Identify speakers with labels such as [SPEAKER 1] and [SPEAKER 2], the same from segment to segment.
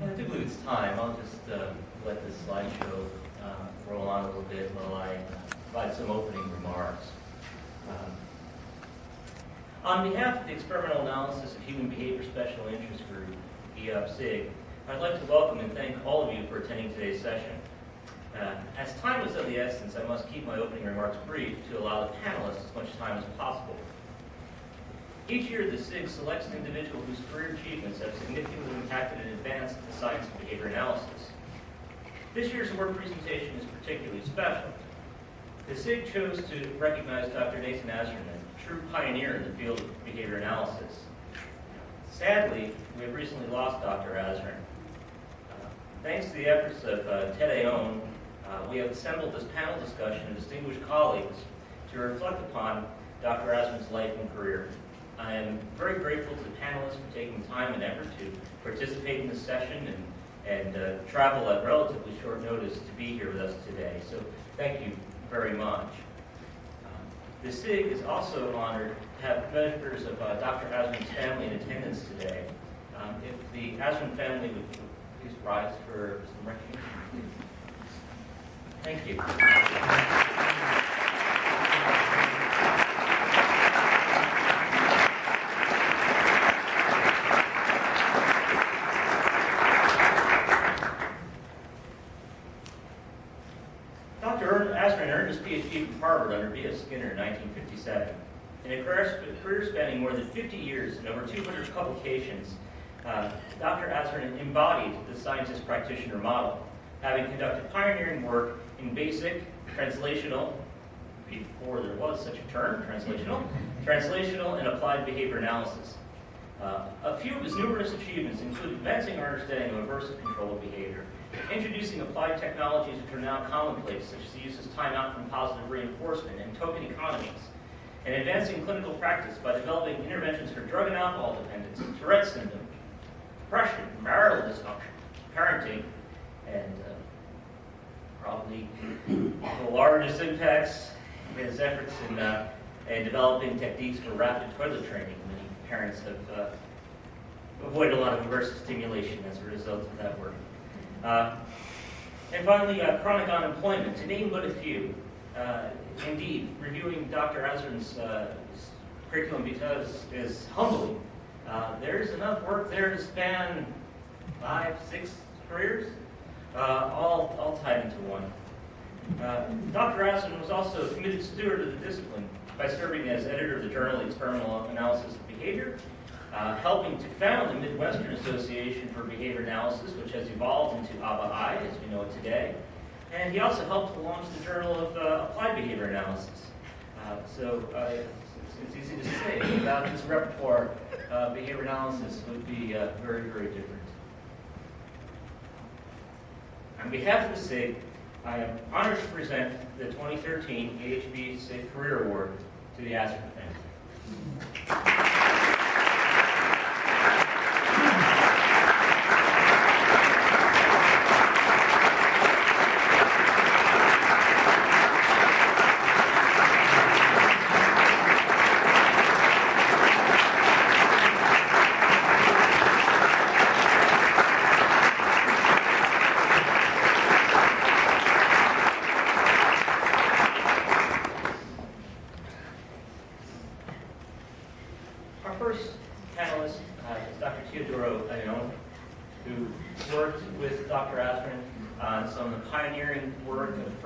[SPEAKER 1] I do believe it's time. I'll just let this slideshow roll on a little bit while I provide some opening remarks. On behalf of the Experimental Analysis of Human Behavior Special Interest Group, EOPSIG, I'd like to welcome and thank all of you for attending today's session. As time is of the essence, I must keep my opening remarks brief to allow the panelists as much time as possible. Each year, the SIG selects an individual whose career achievements have significantly impacted and advanced the science of behavior analysis. This year's award presentation is particularly special. The SIG chose to recognize Dr. Nathan Azrin, a true pioneer in the field of behavior analysis. Sadly, we have recently lost Dr. Azrin. Thanks to the efforts of Ted Aon, we have assembled this panel discussion of distinguished colleagues to reflect upon Dr. Azrin's life and career. I am very grateful to the panelists for taking time and effort to participate in this session and travel at relatively short notice to be here with us today. So thank you very much. The SIG is also honored to have members of Dr. Azrin's family in attendance today. If the Azrin family would please rise for some recognition. Thank you. Dr. Azrin earned his PhD from Harvard under B.F. Skinner in 1957. In a career spanning more than 50 years and over 200 publications, Dr. Azrin embodied the scientist practitioner model, having conducted pioneering work in basic, translational, before there was such a term, translational and applied behavior analysis. A few of his numerous achievements include advancing our understanding of aversive control of behavior, introducing applied technologies which are now commonplace, such as the use of timeout from positive reinforcement and token economies, and advancing clinical practice by developing interventions for drug and alcohol dependence, Tourette syndrome, depression, marital dysfunction, parenting, and probably the largest impacts his efforts in developing techniques for rapid toilet training. Many parents have avoided a lot of aversive stimulation as a result of that work. And finally, chronic unemployment, to name but a few. Indeed, reviewing Dr. Azrin's curriculum because is humbling. There's enough work there to span 5, 6 careers, all tied into one. Dr. Azrin was also a committed steward of the discipline by serving as editor of the journal Experimental Analysis of Behavior, helping to found the Midwestern Association for Behavior Analysis, which has evolved into ABA-I, as we know it today. And he also helped to launch the Journal of Applied Behavior Analysis. So it's easy to say, without his repertoire, behavior analysis would be very, very different. On behalf of the SIG, I am honored to present the 2013 AHB SIG Career Award to the Azrin family.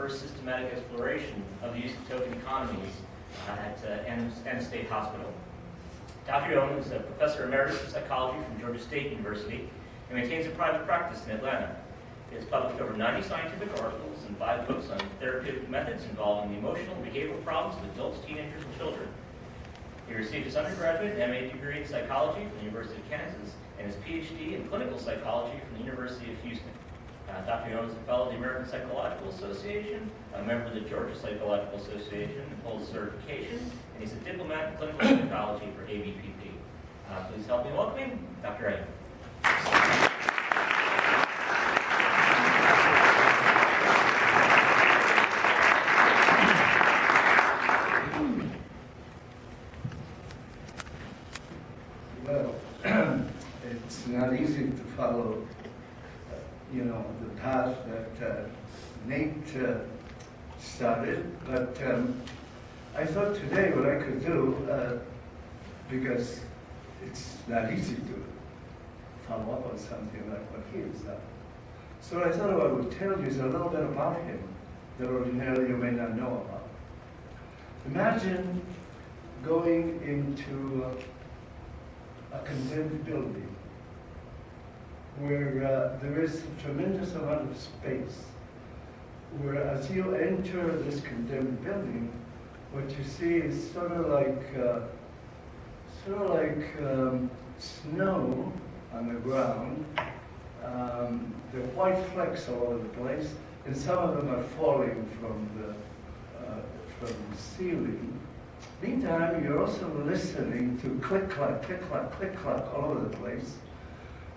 [SPEAKER 1] Systematic exploration of the use of token economies at N State Hospital. Dr. Young is a professor emeritus of psychology from Georgia State University and maintains a private practice in Atlanta. He has published over 90 scientific articles and 5 books on therapeutic methods involving the emotional and behavioral problems of adults, teenagers, and children. He received his undergraduate and MA degree in psychology from the University of Kansas and his PhD in clinical psychology from the University of Houston. Dr. Young is a fellow of the American Psychological Association, a member of the Georgia Psychological Association, and holds certification, and he's a diplomat in clinical psychology for ABPP. Please help me welcome Dr. Young.
[SPEAKER 2] Well, it's not easy to follow started, but I thought today what I could do, because it's not easy to follow up on something like what he has done. So I thought what I would tell you is a little bit about him that ordinarily you may not know about. Imagine going into a condemned building where there is a tremendous amount of space, where as you enter this condemned building, what you see is sort of like snow on the ground. There are white flecks all over the place, and some of them are falling from the ceiling. Meantime, you're also listening to click-clack, click-clack, click-clack all over the place.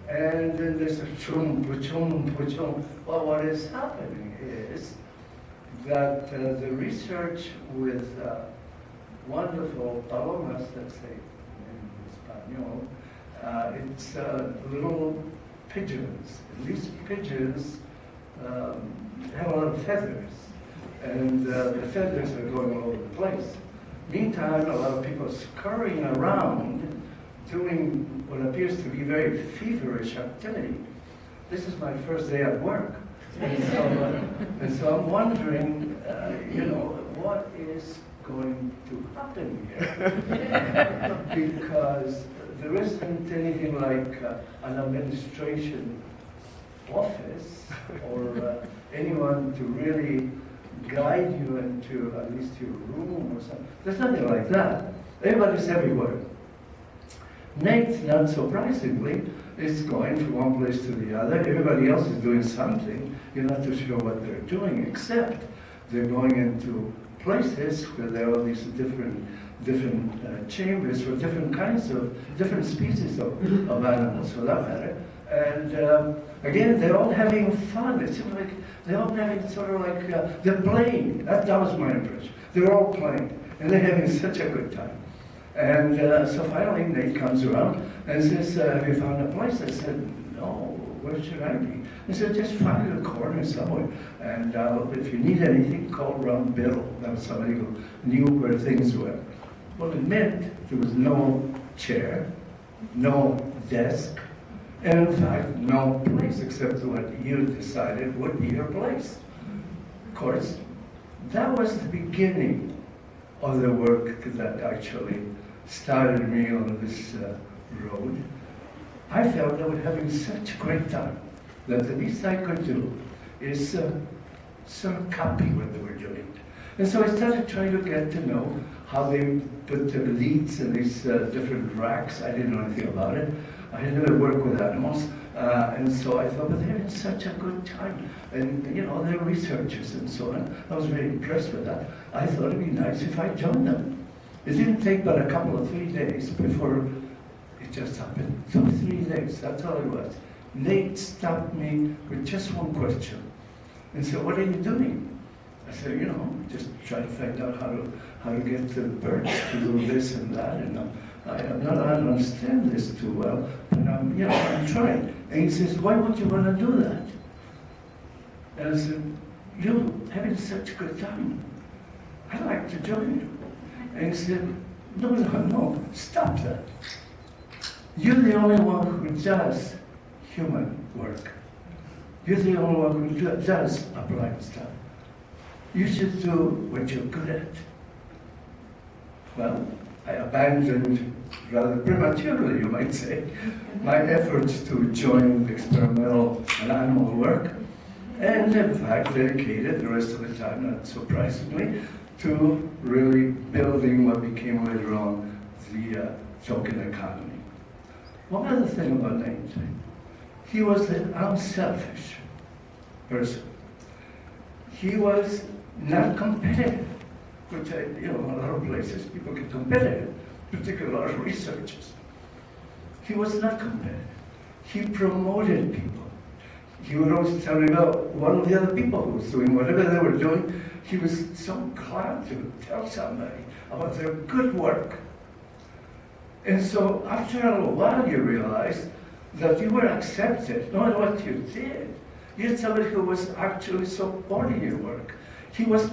[SPEAKER 2] And then there's a chum, pa-chum, pa-chum. Well, what is happening is that the research with wonderful palomas, let's say in Espanol, it's little pigeons. And these pigeons have a lot of feathers, and the feathers are going all over the place. Meantime, a lot of people are scurrying around doing what appears to be very feverish activity. This is my first day at work. And so I'm wondering, what is going to happen here? Because there isn't anything like an administration office or anyone to really guide you into at least your room or something. There's nothing like that. Everybody's everywhere. Nate, not surprisingly, is going from one place to the other. Everybody else is doing something. You're not too sure what they're doing, except they're going into places where there are all these different chambers for different species of animals, for that matter. And again, they're all having fun. It seems like they're all having sort of like, they're playing. That was my impression. They're all playing, and they're having such a good time. And so finally, Nate comes around and says, have you found a place? I said, no, where should I be? He said, just find a corner somewhere. And if you need anything, call around Bill. That was somebody who knew where things were. Well, it meant there was no chair, no desk, and in fact, no place except what you decided would be your place. Of course, that was the beginning of the work that actually started me on this road. I felt I was having such a great time that the least I could do is sort of copy what they were doing. And so I started trying to get to know how they put the leads in these different racks. I didn't know anything about it. I had never worked with animals. And so I thought, but they're having such a good time. And, they're researchers and so on. I was very impressed with that. I thought it'd be nice if I joined them. It didn't take but a couple of 3 days before it just happened. 2 or 3 days, that's all it was. Nate stopped me with just one question and said, what are you doing? I said, just trying to find out how to get the birds to do this and that. And I don't understand this too well, but I'm trying. And he says, why would you want to do that? And I said, you're having such a good time. I'd like to join you. And he said, no, stop that. You're the only one who does human work. You're the only one who does applied stuff. You should do what you're good at. Well, I abandoned, rather prematurely, you might say, my efforts to join experimental and animal work, and in fact dedicated the rest of the time, not surprisingly, to really building what became later on the token economy. One other thing about Nate, he was an unselfish person. He was not competitive, which a lot of places people get competitive, particularly a lot of researchers. He was not competitive. He promoted people. He would always tell me about one of the other people who was doing whatever they were doing. He was so glad to tell somebody about their good work. And so after a little while you realize that you were accepted, not what you did. You had somebody who was actually supporting your work. He was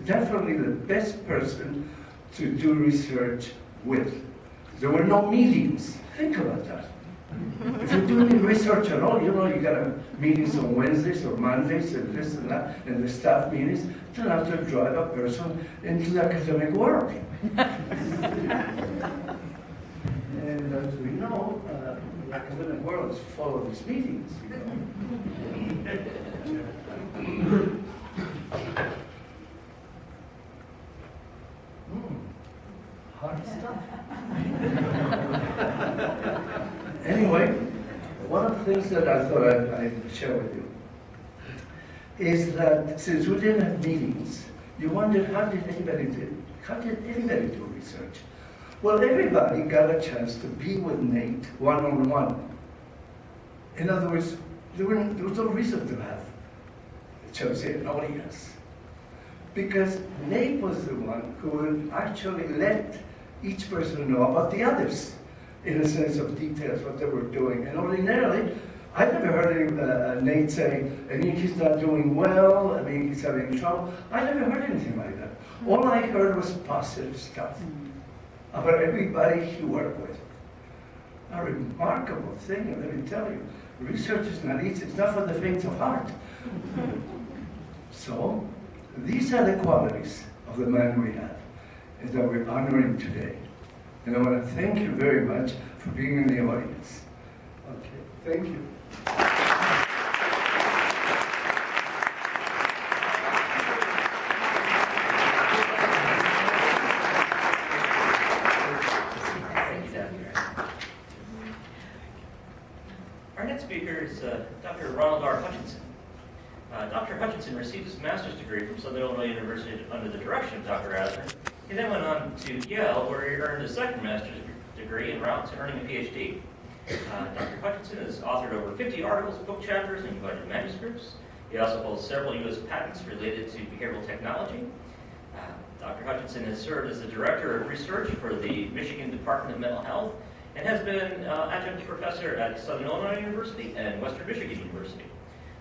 [SPEAKER 2] definitely the best person to do research with. There were no meetings. Think about that. If you're doing research at all, you know, you got meetings on Wednesdays or Mondays and this and that, and the staff meetings. You don't have to drive a person into the academic world. And as we know, the academic world is full of these meetings, you know. Hard stuff. Anyway, one of the things that I thought I'd share with you is that since we didn't have meetings, you wondered how did anybody do research? Well, everybody got a chance to be with Nate one-on-one. In other words, there was no reason to have an audience. Because Nate was the one who would actually let each person know about the others, in a sense of details, what they were doing. And ordinarily, I never heard Nate say, I mean, he's not doing well, I mean, he's having trouble. I never heard anything like that. All I heard was positive stuff about everybody he worked with. A remarkable thing, let me tell you. Research is not easy, it's not for the faint of heart. So, these are the qualities of the man we have, and that we're honoring today. And I want to thank you very much for being in the audience. Okay, thank you.
[SPEAKER 1] Our next speaker is Dr. Ronald R. Hutchinson. Dr. Hutchinson received his master's degree from Southern Illinois University under the direction of Dr. Azrin. He then went on to Yale, where he earned his second master's degree en route to earning a PhD. Dr. Hutchinson has authored over 50 articles, book chapters, and invited manuscripts. He also holds several U.S. patents related to behavioral technology. Dr. Hutchinson has served as the Director of Research for the Michigan Department of Mental Health and has been adjunct professor at Southern Illinois University and Western Michigan University.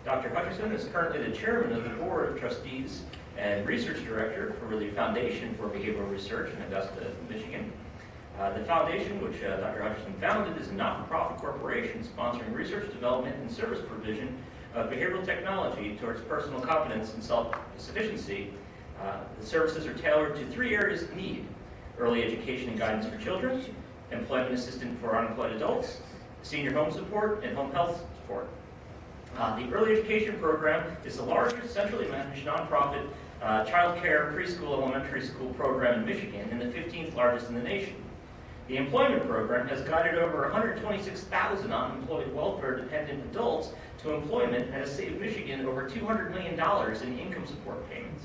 [SPEAKER 1] Dr. Hutchinson is currently the chairman of the Board of Trustees and research director for the Foundation for Behavioral Research in Augusta, Michigan. The foundation, which Dr. Hutchinson founded, is a not-for-profit corporation sponsoring research, development, and service provision of behavioral technology towards personal competence and self-sufficiency. The services are tailored to 3 areas of need: early education and guidance for children, employment assistance for unemployed adults, senior home support, and home health support. The Early Education Program is the largest centrally managed nonprofit child care, preschool, elementary school program in Michigan and the 15th largest in the nation. The Employment Program has guided over 126,000 unemployed welfare-dependent adults to employment and has saved Michigan over $200 million in income support payments.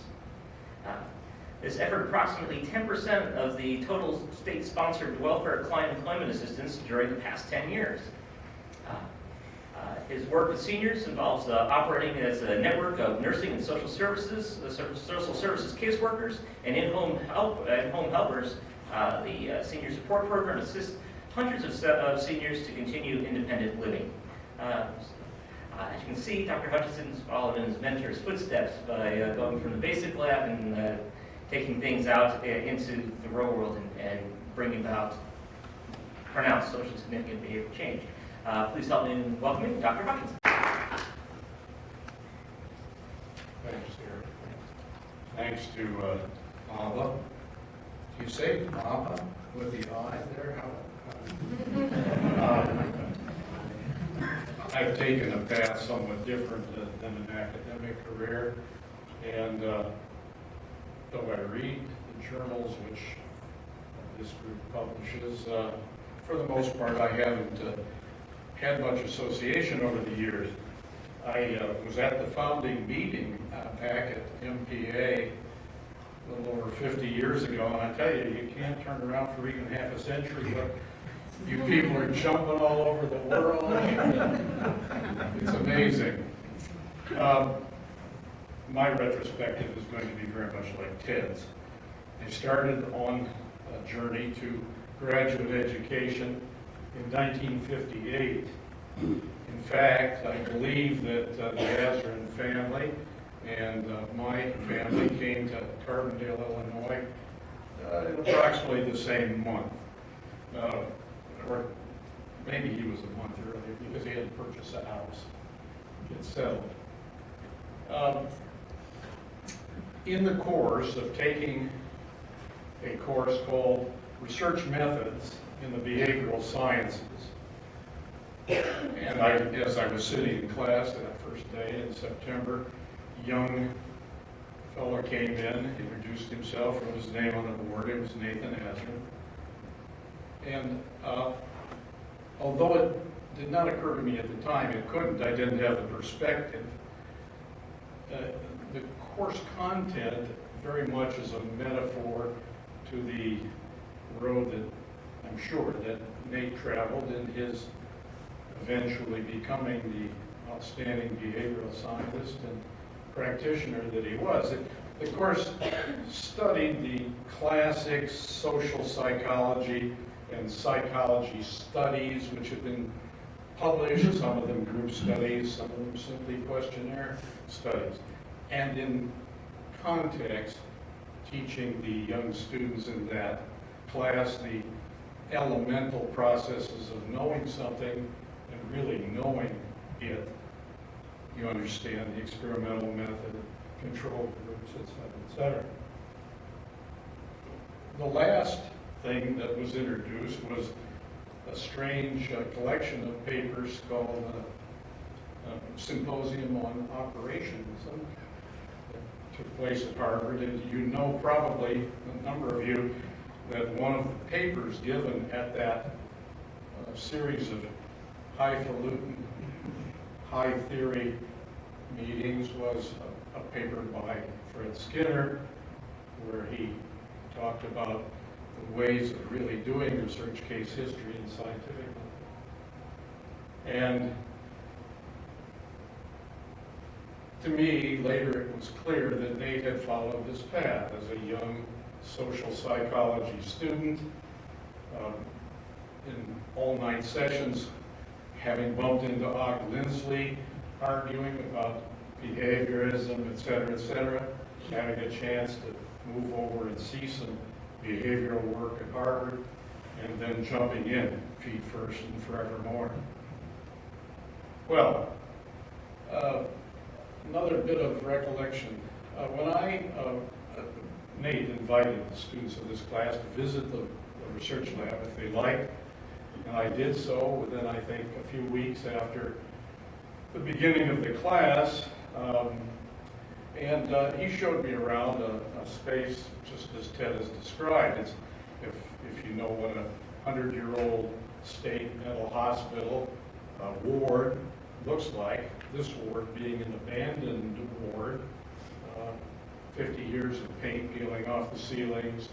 [SPEAKER 1] This effort approximately 10% of the total state-sponsored welfare client employment assistance during the past 10 years. His work with seniors involves operating as a network of nursing and social services caseworkers, and in-home helpers. The senior support program assists hundreds of seniors to continue independent living. As you can see, Dr. Hutchinson's followed in his mentor's footsteps by going from the basic lab and taking things out into the real world and bringing about pronounced socially significant behavioral change. Please help me in welcoming Dr. Hutchinson.
[SPEAKER 3] Thanks, Eric. Thanks to Ava. Do you say Ava with the I there? I've taken a path somewhat different than an academic career, and though I read the journals which this group publishes, for the most part I haven't had much association over the years. I was at the founding meeting back at MPA a little over 50 years ago, and I tell you, you can't turn around for even half a century, but you people are jumping all over the world. It's amazing. My retrospective is going to be very much like Ted's. I started on a journey to graduate education in 1958. In fact, I believe that the Azrin family And my family came to Carbondale, Illinois in approximately the same month. Or maybe he was a month earlier because he had to purchase a house, get settled. In the course of taking a course called Research Methods in the Behavioral Sciences, and as I was sitting in class that first day in September, a young fellow came in, introduced himself, wrote his name on the board. It was Nathan Azrin. And although it did not occur to me at the time, it couldn't, I didn't have the perspective. The course content very much is a metaphor to the road that I'm sure that Nate traveled in his eventually becoming the outstanding behavioral scientist and practitioner that he was. The course studied the classic social psychology and psychology studies which have been published, some of them group studies, some of them simply questionnaire studies. And in context, teaching the young students in that class the elemental processes of knowing something and really knowing it. You understand the experimental method, control groups, et cetera, et cetera. The last thing that was introduced was a strange collection of papers called Symposium on Operationism that took place at Harvard. And you know probably, a number of you, that one of the papers given at that series of highfalutin, high theory meetings was a paper by Fred Skinner, where he talked about the ways of really doing research case history and scientific. And to me, later it was clear that Nate had followed this path as a young social psychology student in all-night sessions, having bumped into Og Lindsley, arguing about behaviorism, et cetera, having a chance to move over and see some behavioral work at Harvard, and then jumping in, feet first and forevermore. Well, another bit of recollection. Nate invited the students of this class to visit the research lab if they liked, and I did so within, I think, a few weeks after the beginning of the class. And he showed me around a space just as Ted has described. It's, if you know what a 100-year-old state mental hospital ward looks like, this ward being an abandoned ward, 50 years of paint peeling off the ceilings,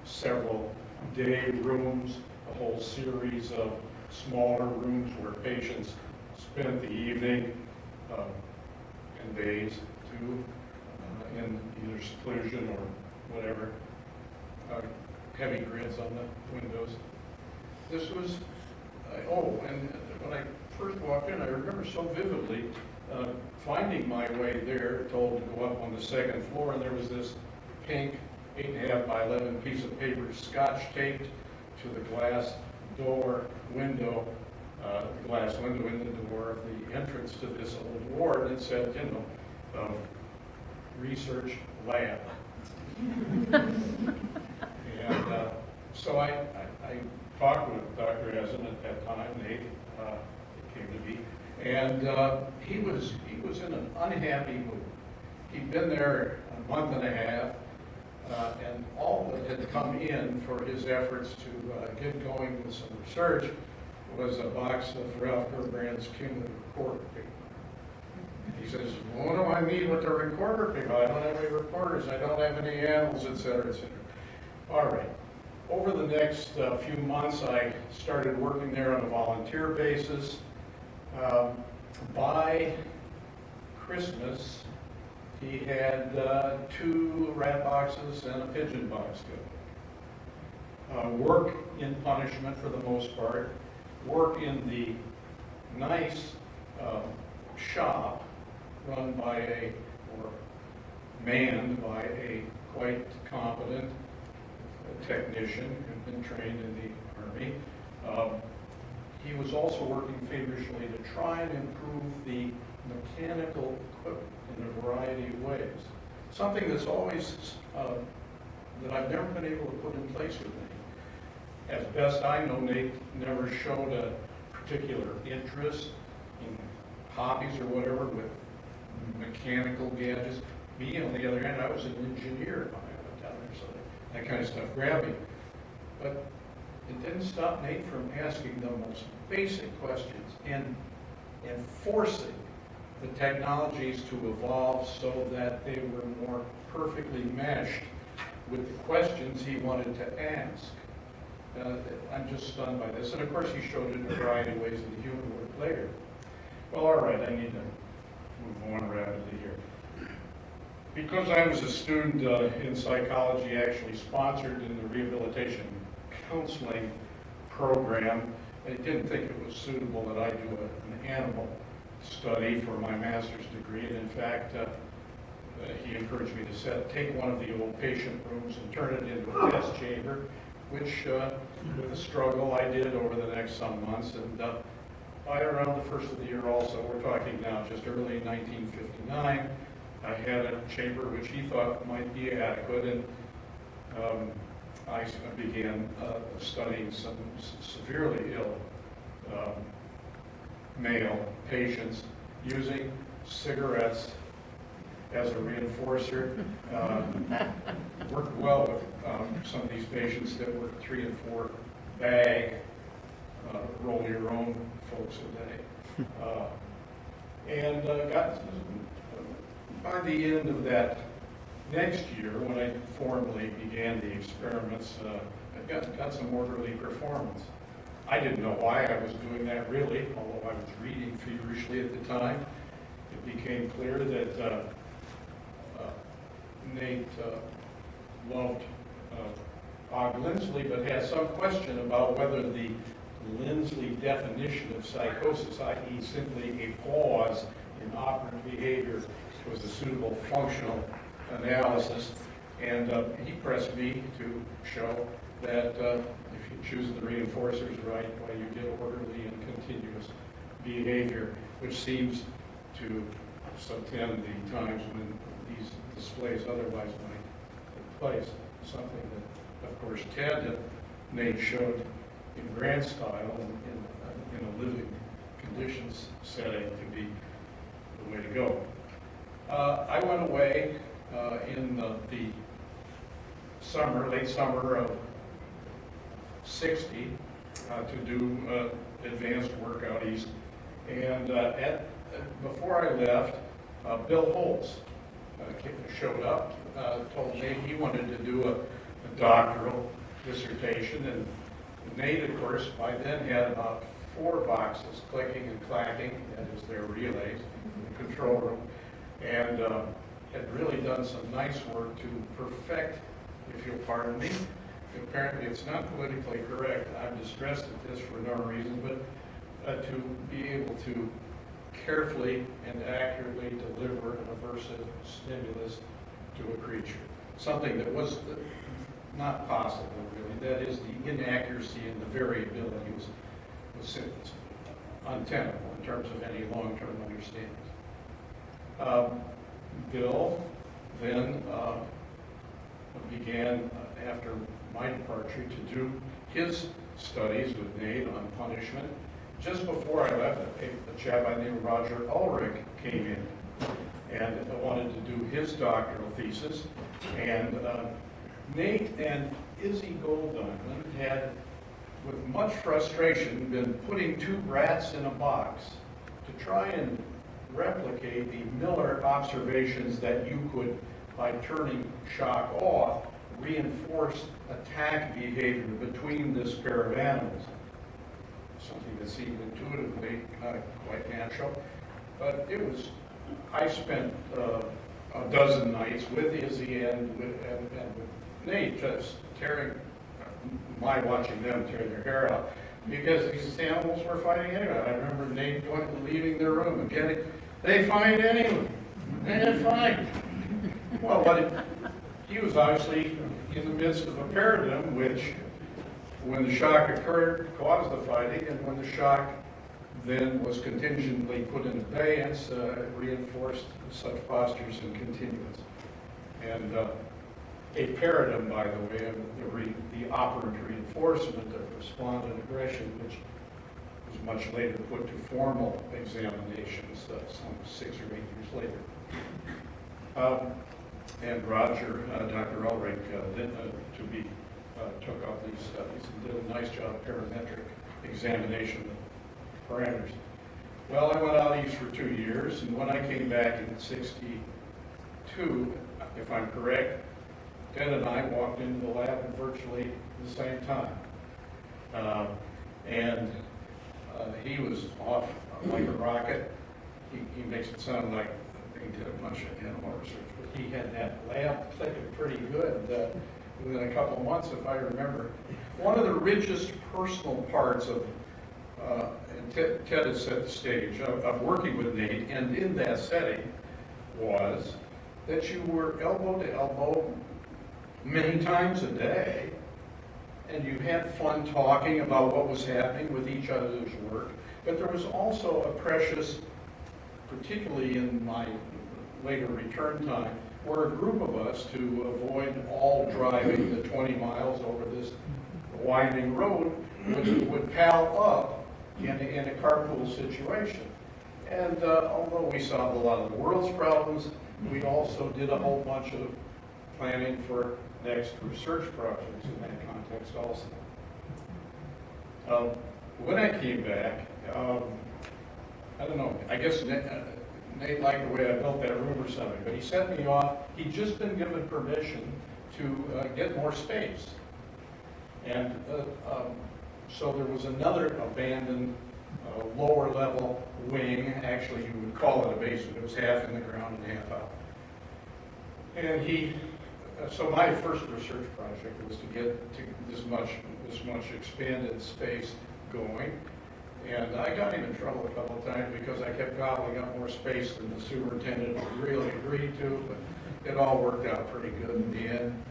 [SPEAKER 3] several day rooms, a whole series of smaller rooms where patients spent the evening and days too in either seclusion or whatever. Heavy grids on the windows. This was, and when I first walked in, I remember so vividly finding my way there, told to go up on the second floor, and there was this pink 8.5 by 11 piece of paper scotch taped to the glass window in the door of the entrance to this old ward. It said, research lab. And so I talked with Dr. Azrin at that time, Nate, it came to be, and he was in an unhappy mood. He'd been there a month and a half, and all that had come in for his efforts to get going with some research was a box of Ralph Gerbrand's cumulative recorder paper. He says, what do I need with the recorder paper? I don't have any recorders, I don't have any animals, et cetera, et cetera. All right. Over the next few months, I started working there on a volunteer basis. By Christmas, he had 2 rat boxes and a pigeon box going. Work in punishment for the most part. Work in the nice shop run by or manned by a quite competent technician who'd been trained in the Army. He was also working feverishly to try and improve the mechanical equipment in a variety of ways. Something that's always, that I've never been able to put in place with Nate. As best I know, Nate never showed a particular interest in hobbies or whatever with mechanical gadgets. Me, on the other hand, I was an engineer when I went down there, so that kind of stuff grabbed me. But it didn't stop Nate from asking the most basic questions and forcing the technologies to evolve so that they were more perfectly meshed with the questions he wanted to ask. I'm just stunned by this. And of course, he showed it in a variety of ways in the human work later. Well, all right, I need to move on rapidly here. Because I was a student in psychology, actually sponsored in the rehabilitation counseling program, I didn't think it was suitable that I do an animal study for my master's degree. And in fact, he encouraged me to take one of the old patient rooms and turn it into a test chamber, which with a struggle I did over the next some months. And by around the first of the year also, we're talking now just early 1959, I had a chamber which he thought might be adequate, and I began studying some severely ill male patients using cigarettes as a reinforcer. Worked well with some of these patients that were 3 and 4 bag, roll your own folks a day. And got, by the end of that next year, when I formally began the experiments, I got some orderly performance. I didn't know why I was doing that really, although I was reading feverishly at the time. It became clear that Nate loved Og Lindsley, but had some question about whether the Lindsley definition of psychosis, i.e. simply a pause in operant behavior, was a suitable functional analysis. And he pressed me to show that if you choose the reinforcers right, why you get orderly and continuous behavior, which seems to subtend the times when these displays otherwise might take place. Something that, of course, Ted Nate showed in grand style in a living conditions setting to be the way to go. I went away in the summer, late summer of 60 to do advanced work out east. And before I left, Bill Holtz showed up, told me he wanted to do a doctoral dissertation. And Nate, of course, by then had about 4 boxes clicking and clacking, that is their relays, in the control room, and had really done some nice work to perfect, if you'll pardon me. Apparently it's not politically correct. I'm distressed at this for no reason, but to be able to carefully and accurately deliver an aversive stimulus to a creature. Something that was not possible, really. That is, the inaccuracy and the variability was untenable in terms of any long-term understanding. Bill then began, after my departure, to do his studies with Nate on punishment. Just before I left, a chap by the name of Roger Ulrich came in and wanted to do his doctoral thesis. And Nate and Izzy Golddiamond had, with much frustration, been putting 2 rats in a box to try and replicate the Miller observations that you could, by turning shock off, reinforce attack behavior between this pair of animals. Something that seemed intuitively quite natural. But it was, I spent a dozen nights with Izzy and with Nate, just watching them tear their hair out, because these animals were fighting anyway. I remember Nate leaving their room and they fight anyway. Fine. Well, he was obviously in the midst of a paradigm which, when the shock occurred, caused the fighting, and when the shock then was contingently put in abeyance, reinforced such postures and continuance. And a paradigm, by the way, of the operant reinforcement of respondent aggression, which was much later put to formal examinations, some 6 or 8 years later. And Roger, Dr. Ulrich, took up these studies and did a nice job of parametric examination of parameters. Well, I went out east for 2 years, and when I came back in '62, if I'm correct, Ted and I walked into the lab at virtually the same time. He was off like a rocket. He makes it sound like he did a bunch of animal research, but he had that lab clicking pretty good within a couple of months, if I remember. One of the richest personal parts of, and Ted has set the stage, of working with Nate, and in that setting, was that you were elbow to elbow many times a day, and you had fun talking about what was happening with each other's work. But there was also a precious, particularly in my later return time, where a group of us, to avoid all driving the 20 miles over this winding road, would pal up in a carpool situation. And although we solved a lot of the world's problems, we also did a whole bunch of planning for next research projects in that context also. When I came back, I don't know, I guess Nate liked the way I built that room or something, but he sent me off. He'd just been given permission to get more space. And so there was another abandoned lower level wing. Actually, you would call it a basement. It was half in the ground and half out. And so my first research project was to get to this much expanded space going. And I got him in trouble a couple of times because I kept gobbling up more space than the superintendent really agreed to, but it all worked out pretty good in the end.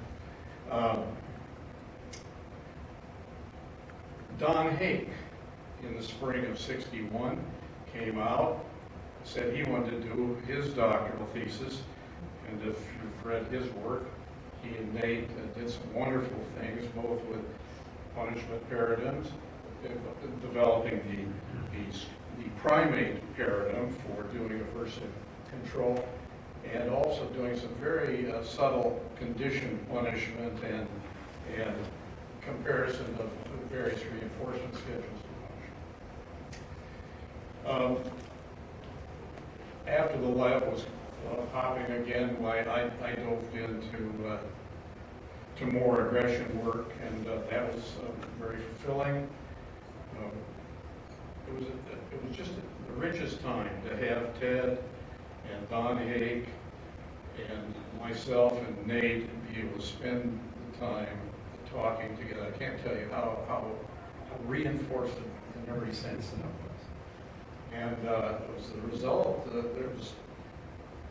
[SPEAKER 3] Don Hake, in the spring of '61, came out, said he wanted to do his doctoral thesis, and if you've read his work, he and Nate did some wonderful things, both with punishment paradigms, developing the primate paradigm for doing aversive control, and also doing some very subtle condition punishment and comparison of various reinforcement schedules of punishment. After the lab was popping again, I dove into to more aggression work, and that was very fulfilling. It was just the richest time to have Ted and Don Hake and myself and Nate be able to spend the time talking together. I can't tell you how reinforced in every sense that was. And it was the result that there was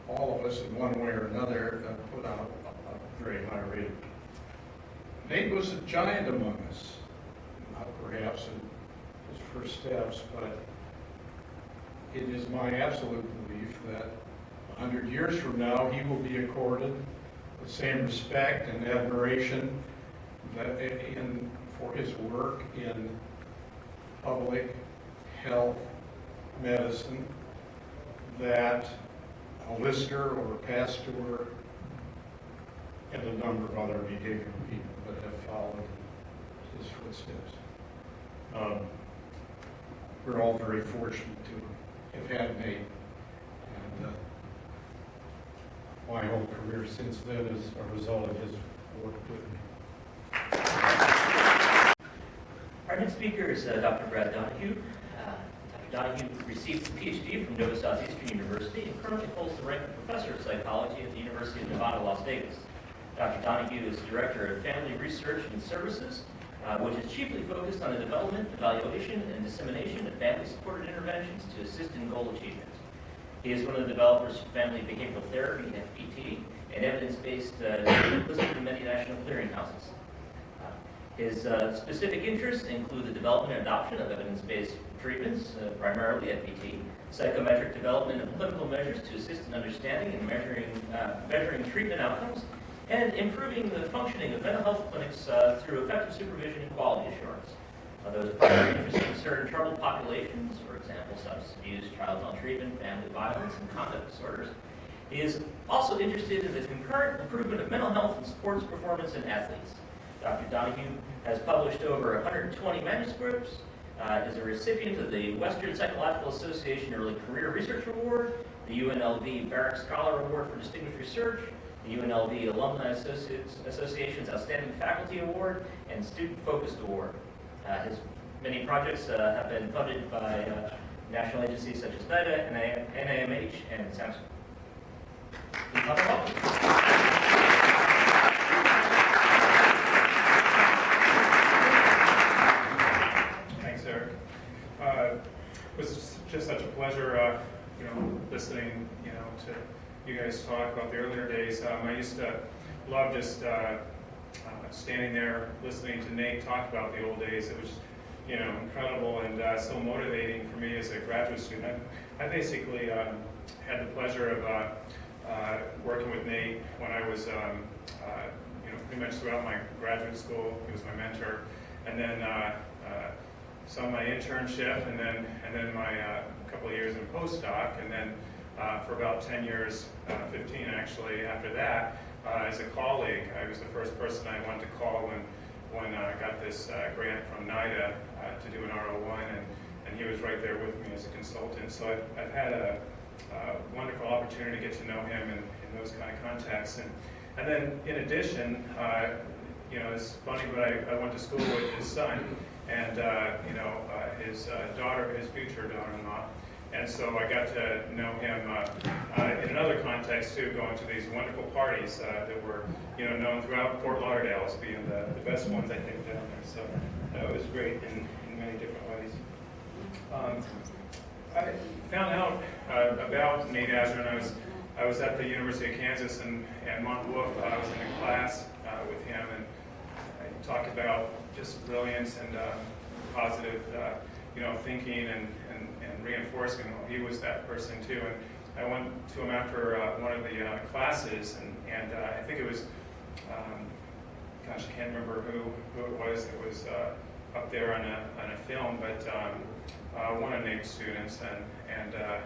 [SPEAKER 3] all of us in one way or another put out a very high rate. Nate was a giant among us, not perhaps in his first steps, but it is my absolute belief that 100 years from now he will be accorded the same respect and admiration for his work in public health medicine that a Lister or a Pasteur and a number of other behavioral people that have followed his footsteps. We're all very fortunate to have had Nate, and my whole career since then is a result of his work with me.
[SPEAKER 1] Our next speaker is Dr. Brad Donahue. Dr. Donahue received a PhD from Nova Southeastern University and currently holds the rank of Professor of Psychology at the University of Nevada, Las Vegas. Dr. Donahue is Director of Family Research and Services, which is chiefly focused on the development, evaluation, and dissemination of family-supported interventions to assist in goal achievement. He is one of the developers of Family Behavioral Therapy, FBT, and evidence-based listed in many national clearinghouses. His specific interests include the development and adoption of evidence-based treatments, primarily FBT, psychometric development of clinical measures to assist in understanding and measuring treatment outcomes, and improving the functioning of mental health clinics through effective supervision and quality assurance. Those primary interests concern troubled populations, for example, substance abuse, child maltreatment, family violence, and conduct disorders. He is also interested in the concurrent improvement of mental health and sports performance in athletes. Dr. Donahue has published over 120 manuscripts, is a recipient of the Western Psychological Association Early Career Research Award, the UNLV Barrick Scholar Award for Distinguished Research, the UNLV Alumni Association's Outstanding Faculty Award, and Student Focused Award. His many projects have been funded by national agencies such as NIDA, NIMH, and Samsung.
[SPEAKER 4] Thanks, Eric. It was just such a pleasure, listening, to you guys talk about the earlier days. I used to love just standing there listening to Nate talk about the old days. It was, incredible and so motivating for me as a graduate student. I basically had the pleasure of working with Nate when I was, pretty much throughout my graduate school. He was my mentor, and then some of my internship, and then my couple of years in postdoc, and then for about 10 years, 15 actually, after that, as a colleague. I was the first person I wanted to call when I got this grant from NIDA to do an R01, and he was right there with me as a consultant. So I've had a wonderful opportunity to get to know him in those kind of contexts. And then in addition, it's funny, but I went to school with his son and his daughter, his future daughter-in-law. And so I got to know him in another context too, going to these wonderful parties that were, known throughout Fort Lauderdale as being the best ones I think down there. So it was great in many different ways. I found out about Nate Azrin. I was at the University of Kansas and Montville. I was in a class with him, and I talked about just brilliance and positive, thinking and reinforcing. Well, he was that person too. And I went to him after one of the classes, and I think it was, I can't remember who it was that was up there on a film, but one of Nate's students, and I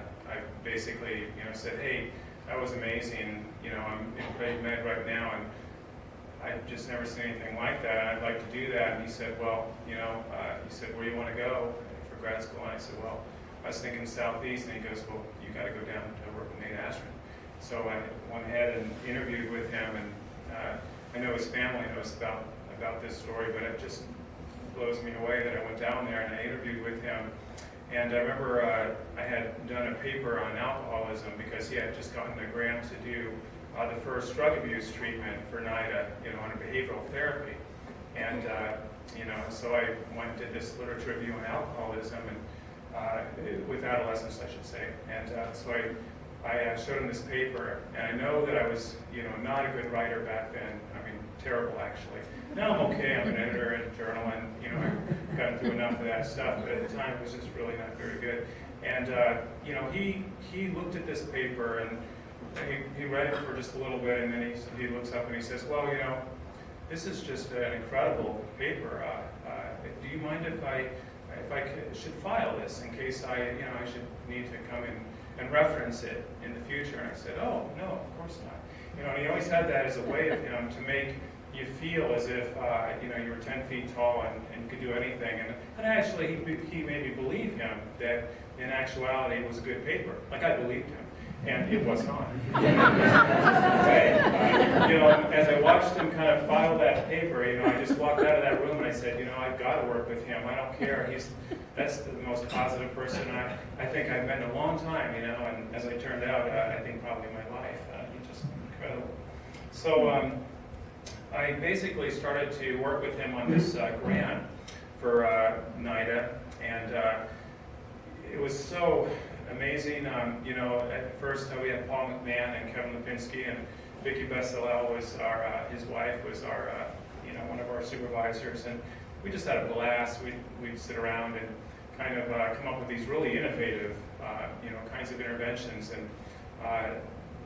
[SPEAKER 4] basically, said, hey, that was amazing. I'm in pre-med right now, and I've just never seen anything like that. I'd like to do that. And he said, well, he said, where do you want to go for grad school? And I said, well, I was thinking Southeast. And he goes, well, you got to go down to work with Nathan Azrin. So I went ahead and interviewed with him, and I know his family knows about this story, but it just blows me away that I went down there and I interviewed with him. And I remember I had done a paper on alcoholism because he had just gotten a grant to do the first drug abuse treatment for NIDA, on a behavioral therapy. And, so I went and did this literature review on alcoholism, and with adolescents, I should say. And so I showed him this paper, and I know that I was, not a good writer back then. I mean, terrible, actually. Now I'm okay. I'm an editor at a journal, and, I've gotten through enough of that stuff, but at the time it was just really not very good. And, he looked at this paper, and he read it for just a little bit, and then he looks up and he says, well, this is just an incredible paper. Do you mind if I should file this in case I should need to come in and reference it in the future? And I said, oh, no, of course not. And he always had that as a way of him to make you feel as if you were 10 feet tall and you could do anything. And actually, he made me believe him that in actuality it was a good paper. Like, I believed him. And it was not. As I watched him kind of file that paper, I just walked out of that room and I said, I've got to work with him. I don't care. That's the most positive person I think I've met in a long time, and as I turned out, I think probably my life. He's just incredible. So I basically started to work with him on this grant for NIDA, and it was so amazing. At first we had Paul McMahon and Kevin Lipinski, and Vicki Bessalel was his wife was one of our supervisors, and we just had a blast. We'd sit around and kind of come up with these really innovative, kinds of interventions. And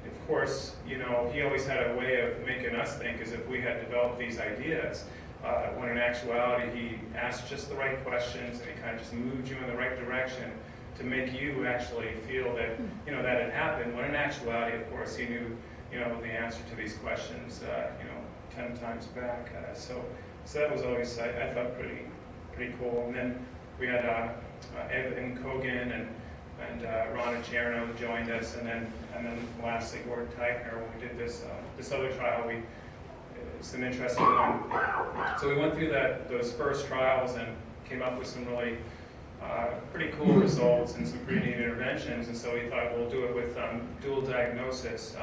[SPEAKER 4] of course, he always had a way of making us think as if we had developed these ideas, when in actuality he asked just the right questions, and he kind of just moved you in the right direction to make you actually feel that, that had happened, when in actuality, of course, he knew, the answer to these questions, 10 times back. So that was always, I thought, pretty cool. And then we had Evan Kogan and Ronna Cherno joined us, and then lastly Gordon Teichner. When we did this other trial, it's an interesting one. So we went through those first trials and came up with some really pretty cool results and some pretty neat interventions. And so we thought we'll do it with dual diagnosis,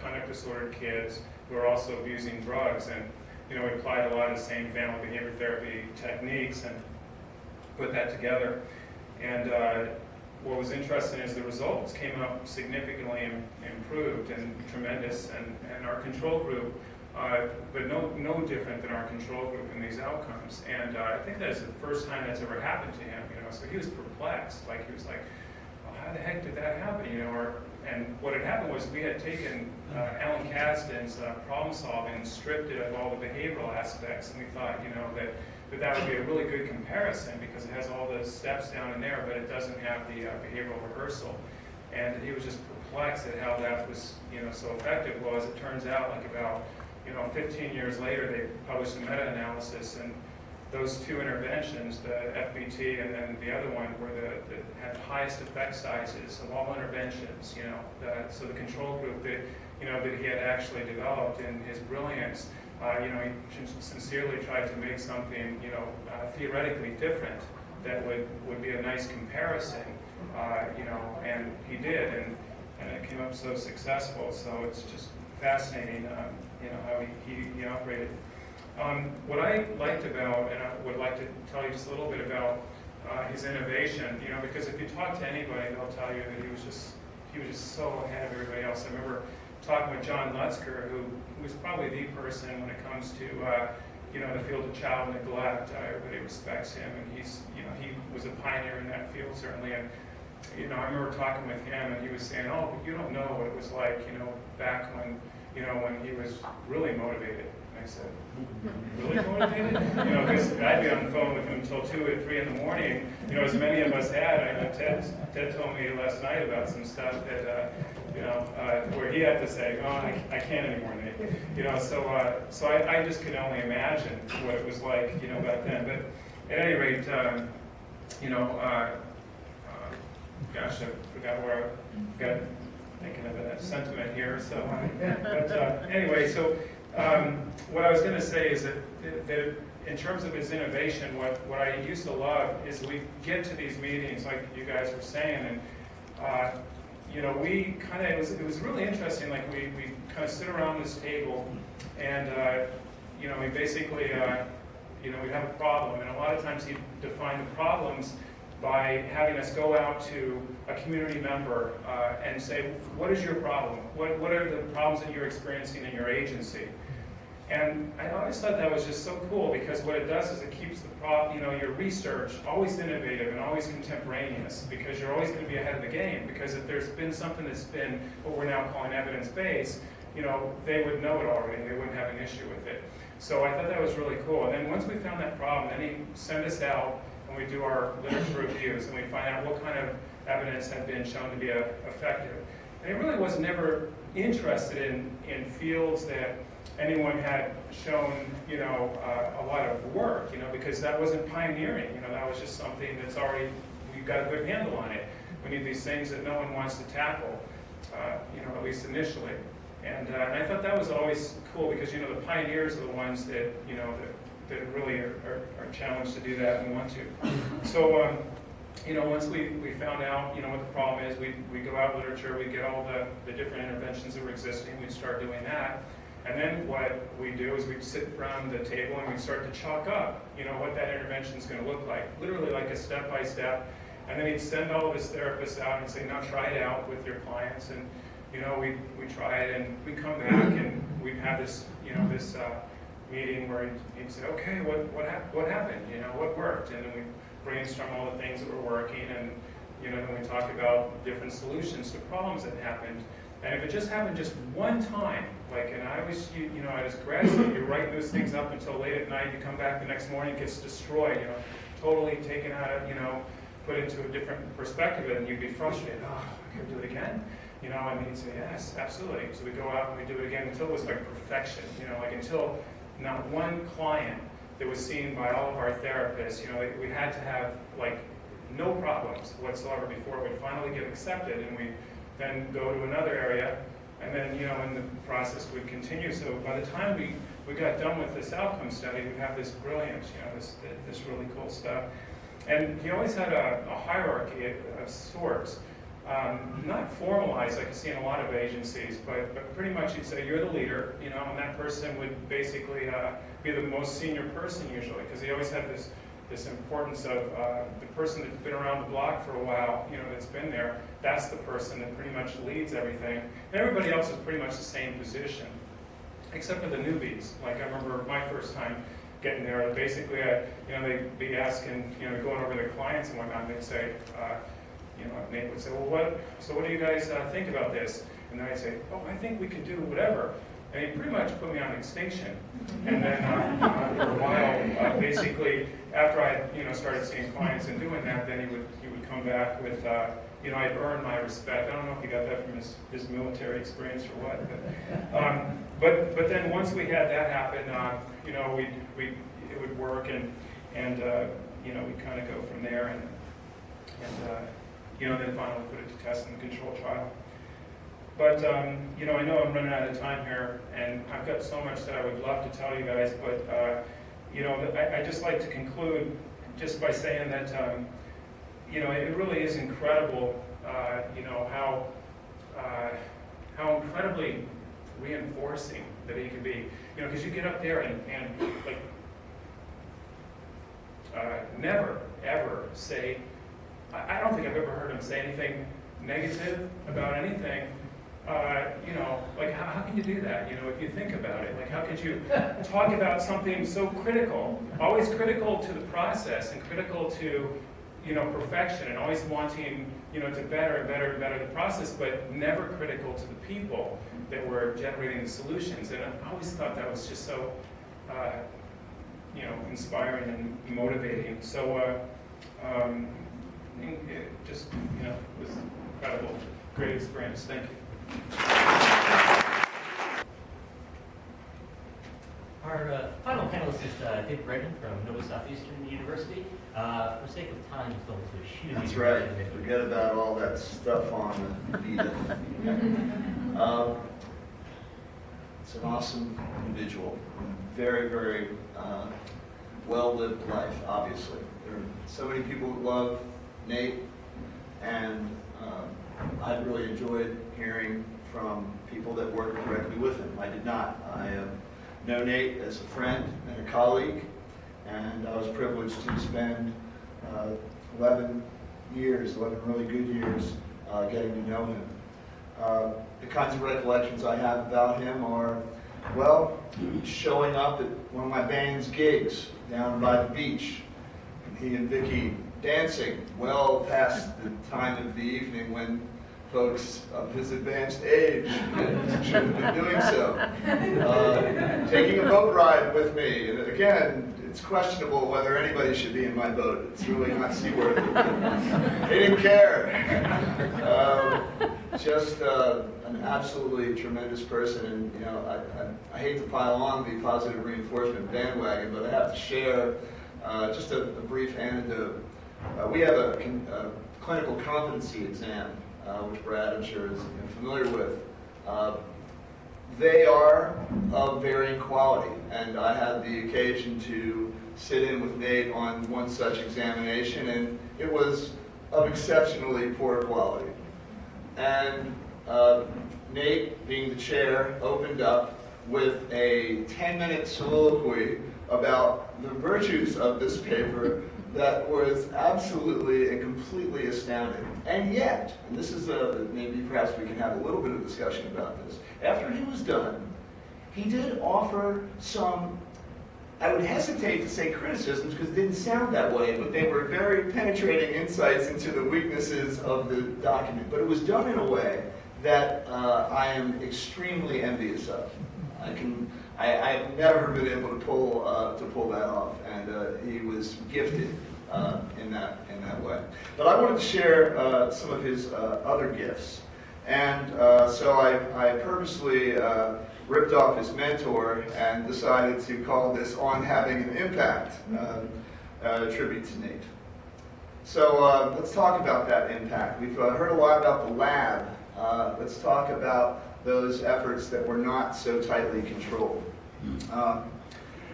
[SPEAKER 4] conduct disordered kids who are also abusing drugs. And we applied a lot of the same family behavior therapy techniques and put that together. And what was interesting is the results came out significantly improved and tremendous. And our control group, but no different than our control group in these outcomes. And I think that's the first time that's ever happened to him. So he was perplexed. Like, he was like, well, how the heck did that happen? And what had happened was we had taken Alan Kasdan's problem solving and stripped it of all the behavioral aspects, and we thought, that would be a really good comparison because it has all the steps down in there, but it doesn't have the behavioral rehearsal. And he was just perplexed at how that was, so effective. Well, as it turns out, like about 15 years later, they published a meta-analysis, and those two interventions, the FBT and then the other one, were that had the highest effect sizes of all interventions. So the control group that that he had actually developed in his brilliance, he sincerely tried to make something theoretically different that would be a nice comparison, and he did, and it came up so successful. So it's just fascinating, how he operated. What I liked about, and I would like to tell you just a little bit about his innovation, because if you talk to anybody, they'll tell you that he was just so ahead of everybody else. I remember talking with John Lutzker, who was probably the person when it comes to the field of child neglect. Everybody respects him, and he was a pioneer in that field, certainly. And I remember talking with him, and he was saying, "Oh, but you don't know what it was like, back when when he was really motivated." And I said, "Really motivated?" Because I'd be on the phone with him until 2 or 3 in the morning. As many of us had. Ted told me last night about some stuff that where he had to say, "Oh, I can't anymore, Nate." So I just could only imagine what it was like, back then. But at any rate, gosh, I forgot where I got thinking of that sentiment here. So, but anyway, so what I was going to say is that in terms of his innovation, what I used to love is we get to these meetings, like you guys were saying, and we kind of, it was really interesting. Like we kind of sit around this table, and we basically we'd have a problem, and a lot of times he'd define the problems by having us go out to a community member and say, "What is your problem? What are the problems that you're experiencing in your agency?" And I always thought that was just so cool, because what it does is it keeps your research always innovative and always contemporaneous, because you're always going to be ahead of the game. Because if there's been something that's been what we're now calling evidence-based, they would know it already, and they wouldn't have an issue with it. So I thought that was really cool. And then once we found that problem, then he sent us out, and we do our literature reviews, and we find out what kind of evidence had been shown to be effective. And he really was never interested in fields that anyone had shown, a lot of work, because that wasn't pioneering. That was just something that's already, we've got a good handle on it. We need these things that no one wants to tackle, at least initially. And I thought that was always cool, because the pioneers are the ones that that really are challenged to do that and want to. So once we found out what the problem is, we go out literature, we get all the different interventions that were existing, we start doing that. And then what we do is we sit around the table and we start to chalk up, what that intervention is going to look like, literally like a step-by-step. And then he'd send all of his therapists out and say, now try it out with your clients. And, we try it, and we come back, and we'd have this, this meeting where he'd say, okay, what happened? What worked? And then we brainstorm all the things that were working, and, then we talk about different solutions to problems that happened. And if it just happened just one time, and I always, as graduate, you write those things up until late at night, you come back the next morning, it gets destroyed, totally taken out of, put into a different perspective, and you'd be frustrated. Oh, I can do it again? And he'd say, yes, absolutely. So we go out and we do it again until it was like perfection, until not one client that was seen by all of our therapists, we had to have no problems whatsoever before it would finally get accepted, and we then go to another area, and then, in the process would continue. So by the time we got done with this outcome study, we have this brilliant, this really cool stuff. And he always had a hierarchy of sorts, not formalized like you see in a lot of agencies, but pretty much he'd say, you're the leader, and that person would basically be the most senior person usually, because he always had this importance of the person that's been around the block for a while, that's been there, that's the person that pretty much leads everything. And everybody else is pretty much the same position, except for the newbies. I remember my first time getting there, basically, they'd be asking, going over their clients and whatnot, and they'd say, Nate would say, well, what do you guys think about this? And then I'd say, oh, I think we could do whatever. And he pretty much put me on extinction. And then for a while, basically, after I started seeing clients and doing that, then he would come back with, I'd earned my respect. I don't know if he got that from his military experience or what. But then once we had that happen, it would work, and we'd kind of go from there, and then finally put it to test in the control trial. But, I know I'm running out of time here, and I've got so much that I would love to tell you guys, but, I just like to conclude just by saying that, it really is incredible, how incredibly reinforcing that he can be. Because you get up there and never, ever say, I don't think I've ever heard him say anything negative about anything. How can you do that? If you think about it, how could you talk about something so critical, always critical to the process and critical to, perfection, and always wanting, to better and better and better the process, but never critical to the people that were generating the solutions. And I always thought that was just so, inspiring and motivating. So, it just, was incredible, great experience. Thank you.
[SPEAKER 1] Our final panelist is Dick Redden from Nova Southeastern University. For sake of time, he's going to shoot.
[SPEAKER 5] That's right. Forget about all that stuff on the Vita. It's an awesome individual. Very, very well-lived life, obviously. There are so many people who love Nate, and I really enjoyed hearing from people that worked directly with him. I did not. I know Nate as a friend and a colleague, and I was privileged to spend 11 really good years getting to know him. The kinds of recollections I have about him are, well, showing up at one of my band's gigs down by the beach, and he and Vicky dancing well past the time of the evening when folks of his advanced age should have been doing so. Taking a boat ride with me, and again, it's questionable whether anybody should be in my boat. It's really not seaworthy. They didn't care. Just an absolutely tremendous person, and I hate to pile on the positive reinforcement bandwagon, but I have to share just a brief anecdote. We have a clinical competency exam, which Brad, I'm sure, is familiar with. They are of varying quality, and I had the occasion to sit in with Nate on one such examination, and it was of exceptionally poor quality. And Nate, being the chair, opened up with a 10-minute soliloquy about the virtues of this paper that was absolutely and completely astounding. And yet, and this is maybe perhaps we can have a little bit of discussion about this, after he was done, he did offer some, I would hesitate to say criticisms because it didn't sound that way, but they were very penetrating insights into the weaknesses of the document. But it was done in a way that I am extremely envious of. I have never been able to pull that off, and he was gifted in that way. But I wanted to share some of his other gifts, and so I purposely ripped off his mentor and decided to call this "On Having an Impact," a tribute to Nate. So let's talk about that impact. We've heard a lot about the lab. Let's talk about those efforts that were not so tightly controlled.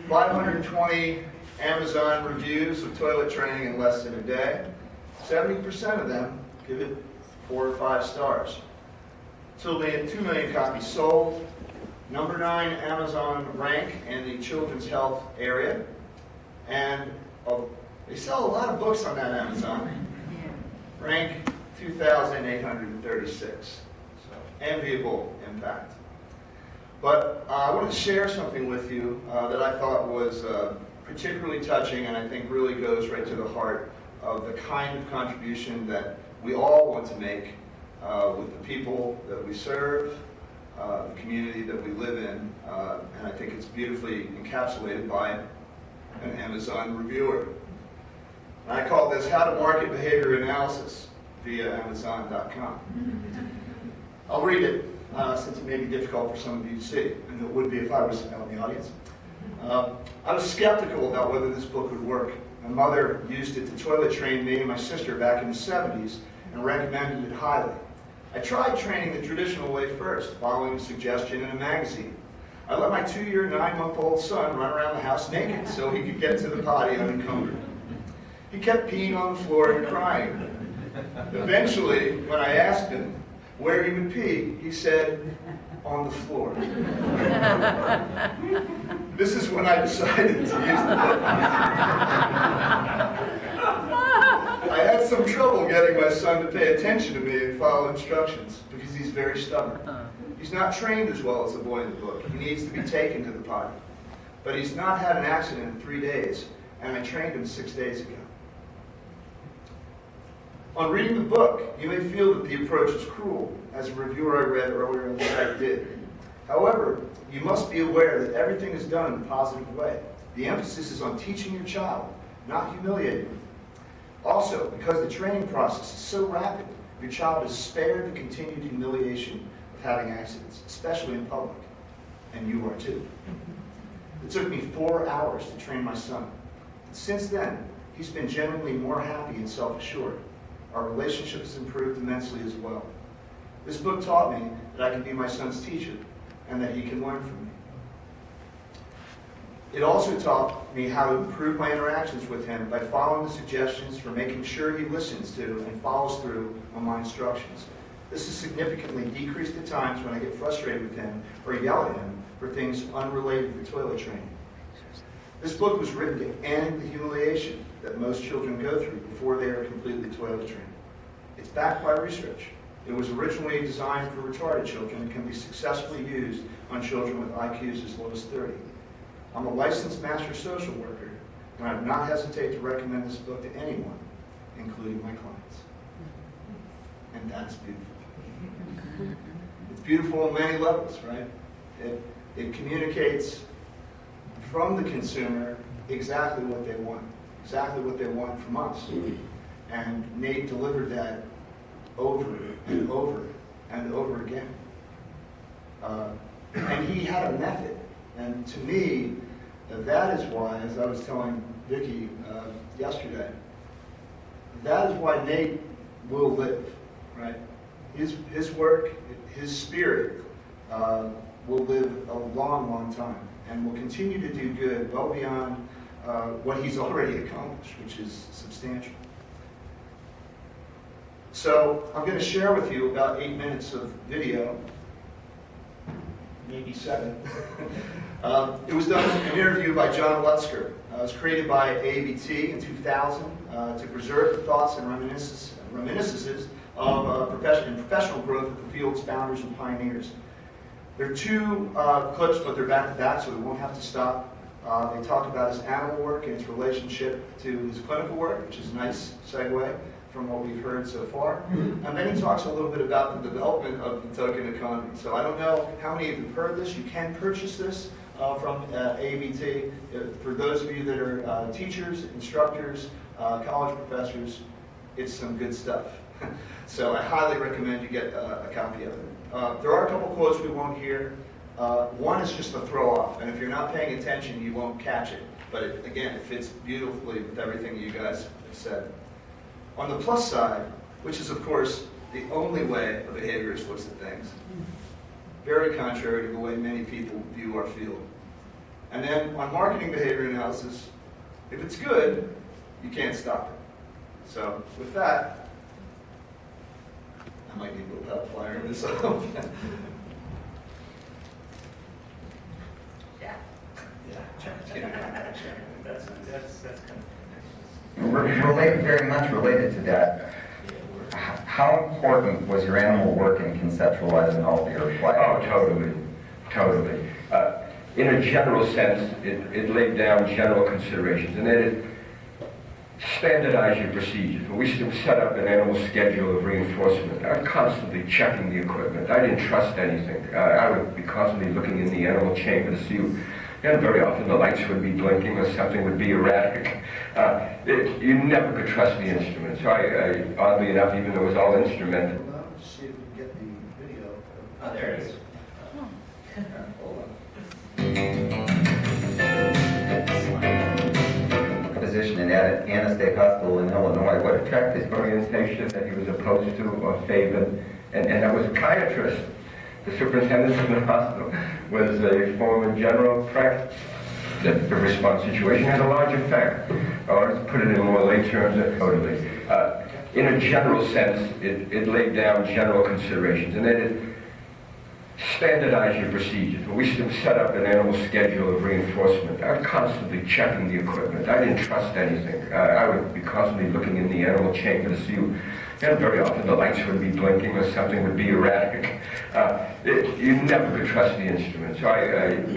[SPEAKER 5] 520 Amazon reviews of toilet training in less than a day. 70% of them give it 4 or 5 stars. 2 million copies sold. Number 9 Amazon rank in the children's health area. And they sell a lot of books on that Amazon. Rank 2,836. So enviable impact. But I wanted to share something with you that I thought was particularly touching, and I think really goes right to the heart of the kind of contribution that we all want to make with the people that we serve, the community that we live in, and I think it's beautifully encapsulated by an Amazon reviewer. And I call this "How to Market Behavior Analysis" via Amazon.com. I'll read it, since it may be difficult for some of you to see, and it would be if I was out in the audience. I was skeptical about whether this book would work. My mother used it to toilet train me and my sister back in the 70s and recommended it highly. I tried training the traditional way first, following a suggestion in a magazine. I let my 2-year, 9-month-old son run around the house naked so he could get to the potty unencumbered. He kept peeing on the floor and crying. Eventually, when I asked him where he would pee, he said, "On the floor." This is when I decided to use the book. I had some trouble getting my son to pay attention to me and follow instructions because he's very stubborn. He's not trained as well as the boy in the book. He needs to be taken to the potty. But he's not had an accident in 3 days, and I trained him 6 days ago. On reading the book, you may feel that the approach is cruel, as a reviewer I read earlier in the site did. However, you must be aware that everything is done in a positive way. The emphasis is on teaching your child, not humiliating them. Also, because the training process is so rapid, your child is spared the continued humiliation of having accidents, especially in public. And you are too. It took me 4 hours to train my son. And since then, he's been genuinely more happy and self-assured. Our relationship has improved immensely as well. This book taught me that I can be my son's teacher and that he can learn from me. It also taught me how to improve my interactions with him by following the suggestions for making sure he listens to and follows through on my instructions. This has significantly decreased the times when I get frustrated with him or yell at him for things unrelated to toilet training. This book was written to end the humiliation that most children go through before they are completely toilet trained. It's backed by research. It was originally designed for retarded children and can be successfully used on children with IQs as low as 30. I'm a licensed master social worker, and I would not hesitate to recommend this book to anyone, including my clients. And that's beautiful. It's beautiful on many levels, right? It communicates from the consumer exactly what they want from us. And Nate delivered that over and over and over again. And he had a method. And to me, that is why, as I was telling Vicki yesterday, that is why Nate will live, right? His work, his spirit will live a long, long time and will continue to do good well beyond what he's already accomplished, which is substantial. So I'm going to share with you about 8 minutes of video maybe 7. It was done in an interview by John Lutzker. It was created by AABT in 2000 to preserve the thoughts and reminiscences of professional growth of the field's founders and pioneers. There are 2 clips, but they're back to back, so we won't have to stop. They talk about his animal work and its relationship to his clinical work, which is a nice segue from what we've heard so far. And then he talks a little bit about the development of the token economy. So I don't know how many of you have heard this. You can purchase this from ABT. For those of you that are teachers, instructors, college professors, it's some good stuff. So I highly recommend you get a copy of it. There are a couple quotes we won't hear. One is just a throw off, and if you're not paying attention, you won't catch it. But again, it fits beautifully with everything you guys have said. On the plus side, which is of course the only way a behaviorist looks at things, very contrary to the way many people view our field. And then on marketing behavior analysis, if it's good, you can't stop it. So with that, I might need a little help firing this up.
[SPEAKER 1] That's kind
[SPEAKER 6] Very much related to that. How important was your animal work in conceptualizing healthier life?
[SPEAKER 7] Oh, totally. In a general sense, it laid down general considerations, and then it standardized your procedures. When we set up an animal schedule of reinforcement, I was constantly checking the equipment. I didn't trust anything. I would be constantly looking in the animal chamber to see, and very often the lights would be blinking or something would be erratic. You never could trust the instrument. So I oddly enough, even though it was all instrumented,
[SPEAKER 2] Hold on, just see if we can get the video.
[SPEAKER 1] Oh, there it is.
[SPEAKER 2] Hold on.
[SPEAKER 6] Physician in Anna State Hospital in Illinois. What attracted his orientation that he was opposed to or favored? And I was a psychiatrist. The superintendent of the hospital was a former general practice. That the response situation had a large effect. Or to put it in more lay terms, totally. In a general sense, it laid down general considerations, and then it standardized your procedures. When we set up an animal schedule of reinforcement, I was constantly checking the equipment. I didn't trust anything. I would be constantly looking in the animal chamber to see, and very often the lights would be blinking or something would be erratic. You never could trust the instrument. So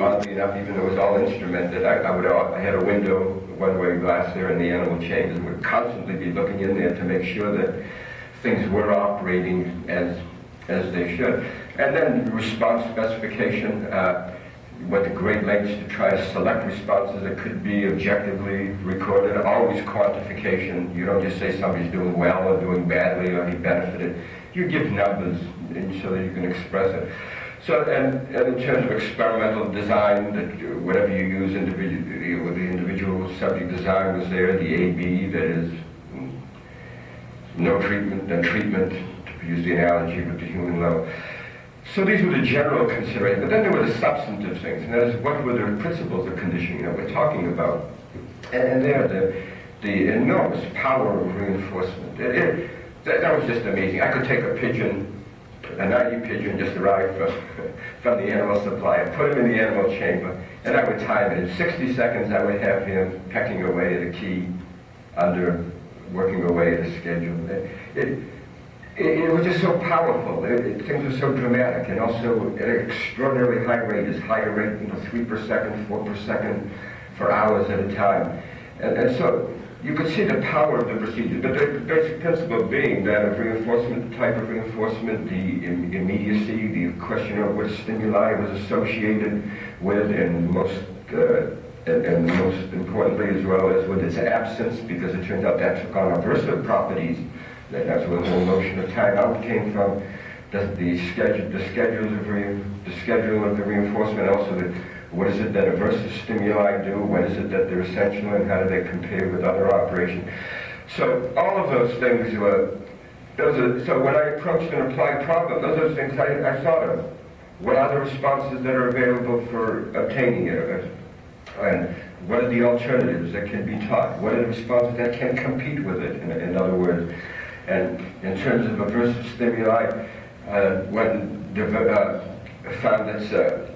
[SPEAKER 6] oddly enough, even though it was all instrumented, I had a window, one-way glass there in the animal chamber, and would constantly be looking in there to make sure that things were operating as they should. And then response specification, went to great lengths to try to select responses that could be objectively recorded. Always quantification. You don't just say somebody's doing well or doing badly or he benefited. You give numbers so that you can express it. So, and in terms of experimental design, that whatever you use individually, with the individual subject design was there, the AB, that is no treatment, then treatment, to use the analogy with the human level. So these were the general considerations, but then there were the substantive things, and that is, what were the principles of conditioning that we're talking about? And there, the enormous power of reinforcement. That was just amazing. I could take a pigeon, a 90 pigeon just arrived from the animal supply, put him in the animal chamber, and I would time it. In 60 seconds, I would have him pecking away at a key, working away at a schedule. It was just so powerful. Things were so dramatic, and also at an extraordinarily high rate, as higher rate, 3 per second, 4 per second, for hours at a time. And so you could see the power of the procedure. But the basic principle being that of reinforcement, the type of reinforcement, the immediacy, the question of what stimuli was associated with, and most importantly, as well as with its absence, because it turned out that took on aversive properties. That's where the whole notion of timeout came from. The schedule of the reinforcement, also what is it that aversive stimuli do, what is it that they're essential, and how do they compare with other operations. So all of those things were, so when I approached an applied problem, those are the things I thought of. What are the responses that are available for obtaining it? And what are the alternatives that can be taught? What are the responses that can compete with it, in other words? And in terms of aversive stimuli, when
[SPEAKER 7] found its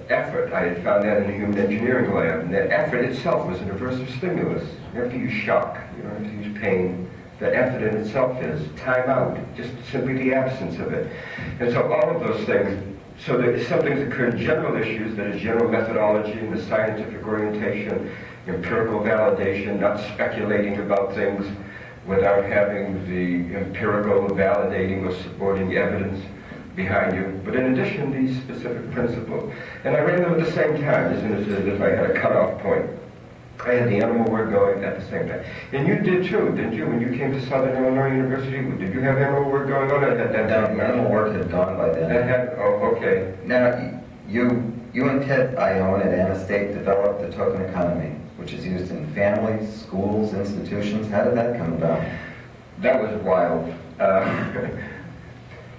[SPEAKER 7] effort. I had found that in the human engineering lab, and that effort itself was an aversive stimulus. You don't have to use shock, you don't have to use pain. The effort in itself is time out, just simply the absence of it. And so all of those things, so that some things occur in general issues, that is general methodology and the scientific orientation, empirical validation, not speculating about things without having the empirical validating or supporting evidence behind you. But in addition, these specific principles. And I ran them at the same time, as if I had a cutoff point. I had the animal work going at the same time. And you did too, didn't you? When you came to Southern Illinois University, did you have animal work going on?
[SPEAKER 8] Animal work had gone by then.
[SPEAKER 7] Oh, okay.
[SPEAKER 8] Now, you and Ted Ione at Anna State developed the token economy, which is used in families, schools, institutions. How did that come about?
[SPEAKER 7] That was wild.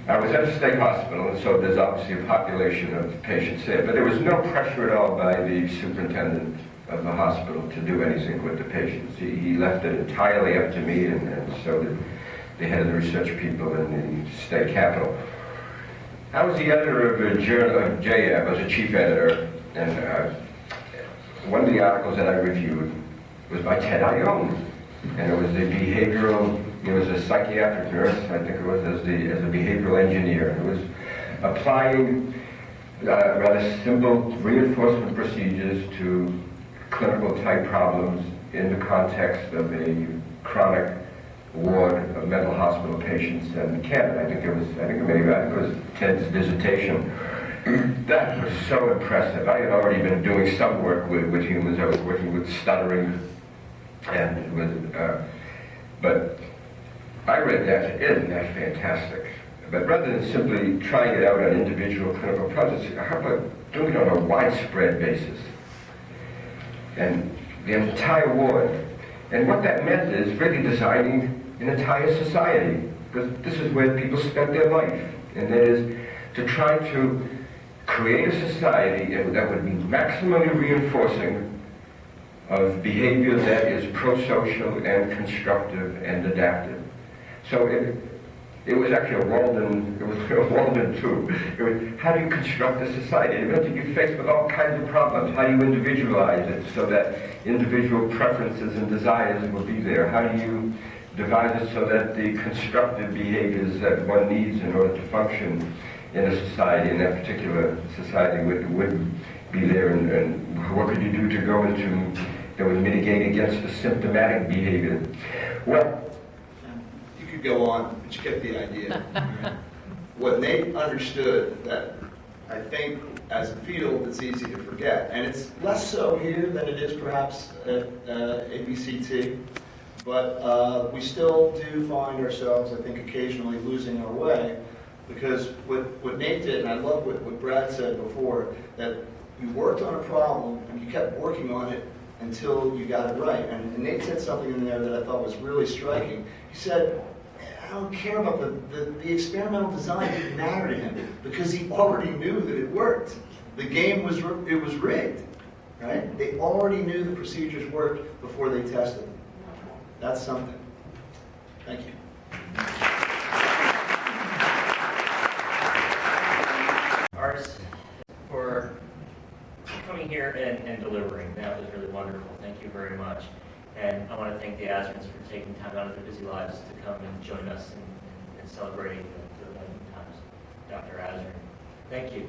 [SPEAKER 7] I was at a state hospital, and so there's obviously a population of patients there, but there was no pressure at all by the superintendent of the hospital to do anything with the patients. He left it entirely up to me, and so did the head of the research people in the state capitol. I was the editor of a journal of JAB, I was a chief editor, and one of the articles that I reviewed was by Ted Ione, and it was the behavioral, he was a psychiatric nurse, I think it was, as a behavioral engineer. It was applying rather simple reinforcement procedures to clinical type problems in the context of a chronic ward of mental hospital patients in Canada. I think it was Ted's dissertation. That was so impressive. I had already been doing some work with humans. I was working with stuttering, and with, but I read that. Isn't that fantastic? But rather than simply trying it out on individual clinical projects, how about doing it on a widespread basis? And the entire ward. And what that meant is really designing an entire society, because this is where people spent their life, and that is to try to create a society that would be maximally reinforcing of behavior that is pro-social and constructive and adaptive. So it was actually a Walden too. It was, how do you construct a society? It meant that you're faced with all kinds of problems. How do you individualize it so that individual preferences and desires will be there? How do you devise it so that the constructive behaviors that one needs in order to function in a society, in that particular society, would be there? And what could you do to go into that would mitigate against the symptomatic behavior? Well,
[SPEAKER 5] You could go on, but you get the idea. What Nate understood, that I think as a field it's easy to forget, and it's less so here than it is perhaps at ABCT, but we still do find ourselves, I think, occasionally losing our way, because what Nate did, and I love what Brad said before, that you worked on a problem and you kept working on it until you got it right. And Nate said something in there that I thought was really striking. He said, I don't care about the experimental design. Didn't matter to him because he already knew that it worked. The game was rigged, right? They already knew the procedures worked before they tested them. That's something. Thank you.
[SPEAKER 1] Ars, for coming here and delivering. That was really wonderful. Thank you very much. And I want to thank the Azrins for taking time out of their busy lives to come and join us in celebrating the wedding times. Dr. Azrin, thank you.